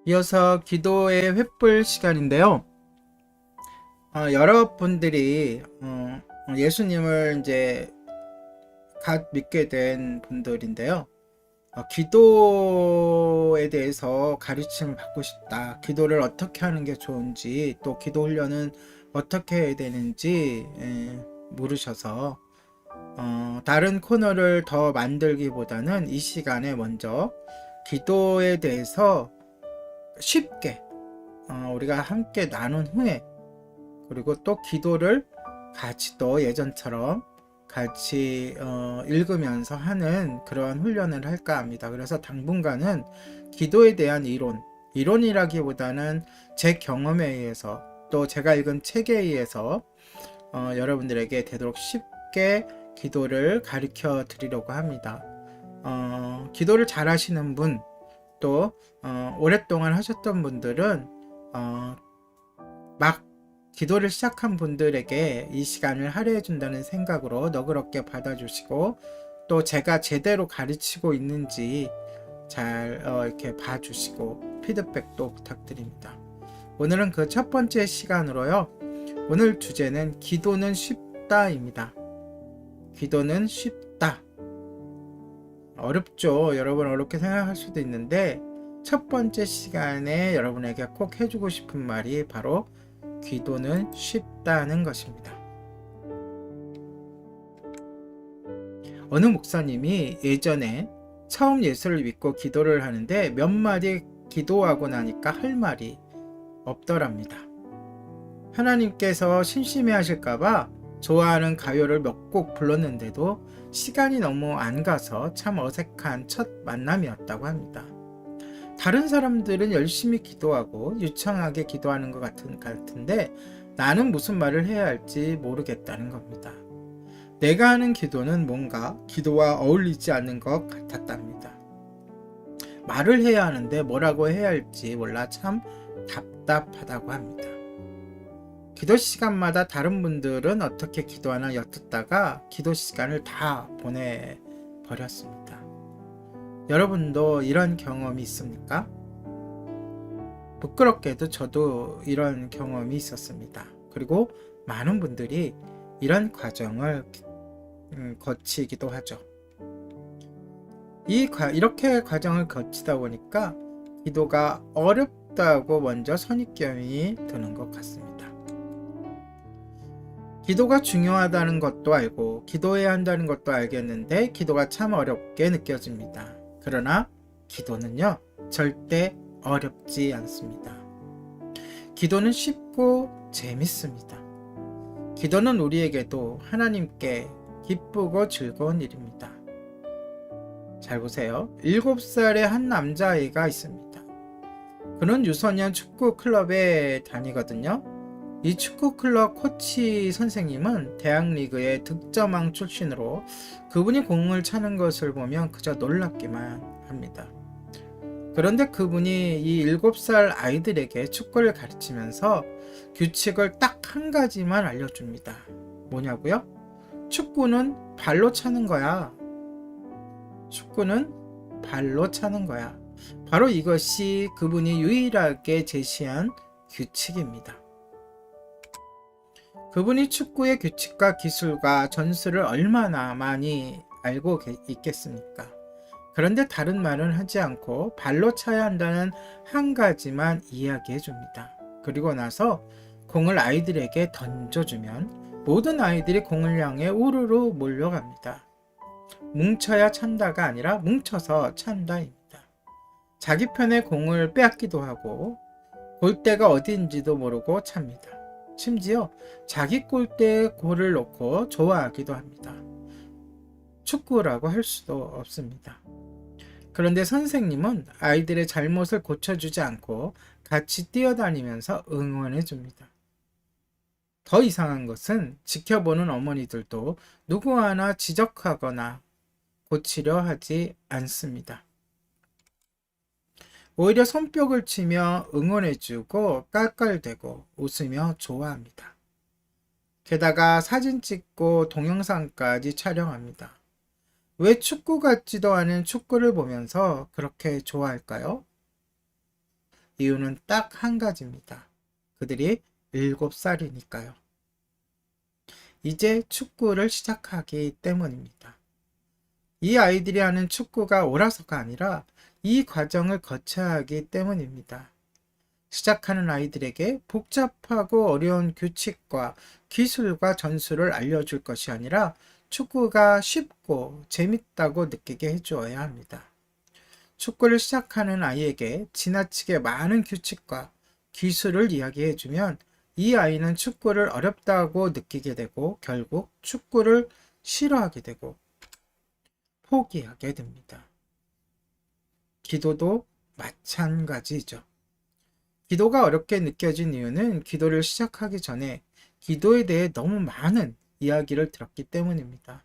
이어서 기도의 횃불 시간인데요. 여러분들이 예수님을 이제 갓 믿게 된 분들인데요. 기도에 대해서 가르침을 받고 싶다. 기도를 어떻게 하는 게 좋은지, 또 기도 훈련은 어떻게 해야 되는지 물으셔서 다른 코너를 더 만들기보다는 이 시간에 먼저 기도에 대해서 쉽게 우리가 함께 나눈 후에, 그리고 또 기도를 같이 또 예전처럼 같이 읽으면서 하는 그런 훈련을 할까 합니다. 그래서 당분간은 기도에 대한 이론이라기보다는 제 경험에 의해서, 또 제가 읽은 책에 의해서 여러분들에게 되도록 쉽게 기도를 가르쳐 드리려고 합니다. 기도를 잘 하시는 분, 또 오랫동안 하셨던 분들은 막 기도를 시작한 분들에게 이 시간을 할애해 준다는 생각으로 너그럽게 받아주시고, 또 제가 제대로 가르치고 있는지 잘 이렇게 봐주시고 피드백도 부탁드립니다. 오늘은 그 첫 번째 시간으로요. 오늘 주제는 기도는 쉽다입니다. 기도는 쉽다. 어렵죠. 여러분 어렵게 생각할 수도 있는데, 첫 번째 시간에 여러분에게 꼭 해주고 싶은 말이 바로 기도는 쉽다는 것입니다. 어느 목사님이 예전에 처음 예수를 믿고 기도를 하는데 몇 마디 기도하고 나니까 할 말이 없더랍니다. 하나님께서 심심해 하실까봐 좋아하는 가요를 몇 곡 불렀는데도 시간이 너무 안 가서 참 어색한 첫 만남이었다고 합니다. 다른 사람들은 열심히 기도하고 유창하게 기도하는 것 같은데 나는 무슨 말을 해야 할지 모르겠다는 겁니다. 내가 하는 기도는 뭔가 기도와 어울리지 않는 것 같았답니다. 말을 해야 하는데 뭐라고 해야 할지 몰라 참 답답하다고 합니다. 기도 시간마다 다른 분들은 어떻게 기도하나 엿듣다가 기도 시간을 다 보내버렸습니다. 여러분도 이런 경험이 있습니까? 부끄럽게도 저도 이런 경험이 있었습니다. 그리고 많은 분들이 이런 과정을 거치기도 하죠. 이렇게 과정을 거치다 보니까 기도가 어렵다고 먼저 선입견이 드는 것 같습니다. 기도가 중요하다는 것도 알고 기도해야 한다는 것도 알겠는데 기도가 참 어렵게 느껴집니다. 그러나 기도는요, 절대 어렵지 않습니다. 기도는 쉽고 재밌습니다. 기도는 우리에게도 하나님께 기쁘고 즐거운 일입니다. 잘 보세요. 7살의 한 남자아이가 있습니다. 그는 유소년 축구 클럽에 다니거든요. 이 축구 클럽 코치 선생님은 대학리그의 득점왕 출신으로 그분이 공을 차는 것을 보면 그저 놀랍기만 합니다. 그런데 그분이 이 7살 아이들에게 축구를 가르치면서 규칙을 딱 한 가지만 알려줍니다. 뭐냐고요? 축구는 발로 차는 거야. 축구는 발로 차는 거야. 바로 이것이 그분이 유일하게 제시한 규칙입니다. 그분이 축구의 규칙과 기술과 전술을 얼마나 많이 알고 있겠습니까? 그런데 다른 말은 하지 않고 발로 차야 한다는 한 가지만 이야기해 줍니다. 그리고 나서 공을 아이들에게 던져주면 모든 아이들이 공을 향해 우르르 몰려갑니다. 뭉쳐야 찬다가 아니라 뭉쳐서 찬다입니다. 자기 편의 공을 빼앗기도 하고 골대가 어디인지도 모르고 찹니다. 심지어 자기 골대에 골을 넣고 좋아하기도 합니다. 축구라고 할 수도 없습니다. 그런데 선생님은 아이들의 잘못을 고쳐주지 않고 같이 뛰어다니면서 응원해 줍니다. 더 이상한 것은 지켜보는 어머니들도 누구 하나 지적하거나 고치려 하지 않습니다. 오히려 손뼉을 치며 응원해주고 깔깔대고 웃으며 좋아합니다. 게다가 사진 찍고 동영상까지 촬영합니다. 왜 축구 같지도 않은 축구를 보면서 그렇게 좋아할까요? 이유는 딱 한 가지입니다. 그들이 7살이니까요. 이제 축구를 시작하기 때문입니다. 이 아이들이 하는 축구가 옳아서가 아니라 이 과정을 거쳐야 하기 때문입니다. 시작하는 아이들에게 복잡하고 어려운 규칙과 기술과 전술을 알려줄 것이 아니라 축구가 쉽고 재밌다고 느끼게 해주어야 합니다. 축구를 시작하는 아이에게 지나치게 많은 규칙과 기술을 이야기해주면 이 아이는 축구를 어렵다고 느끼게 되고 결국 축구를 싫어하게 되고 포기하게 됩니다. 기도도 마찬가지죠. 기도가 어렵게 느껴진 이유는 기도를 시작하기 전에 기도에 대해 너무 많은 이야기를 들었기 때문입니다.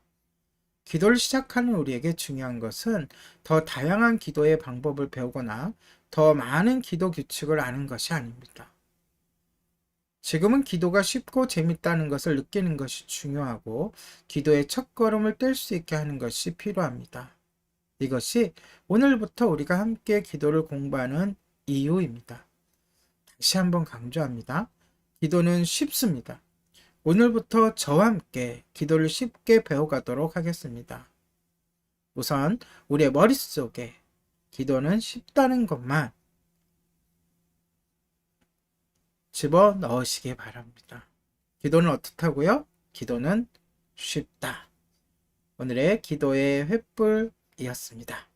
기도를 시작하는 우리에게 중요한 것은 더 다양한 기도의 방법을 배우거나 더 많은 기도 규칙을 아는 것이 아닙니다. 지금은 기도가 쉽고 재밌다는 것을 느끼는 것이 중요하고 기도의 첫걸음을 뗄 수 있게 하는 것이 필요합니다. 이것이 오늘부터 우리가 함께 기도를 공부하는 이유입니다. 다시 한번 강조합니다. 기도는 쉽습니다. 오늘부터 저와 함께 기도를 쉽게 배워가도록 하겠습니다. 우선 우리의 머릿속에 기도는 쉽다는 것만 집어 넣으시기 바랍니다. 기도는 어떻다고요? 기도는 쉽다. 오늘의 기도의 횃불이었습니다.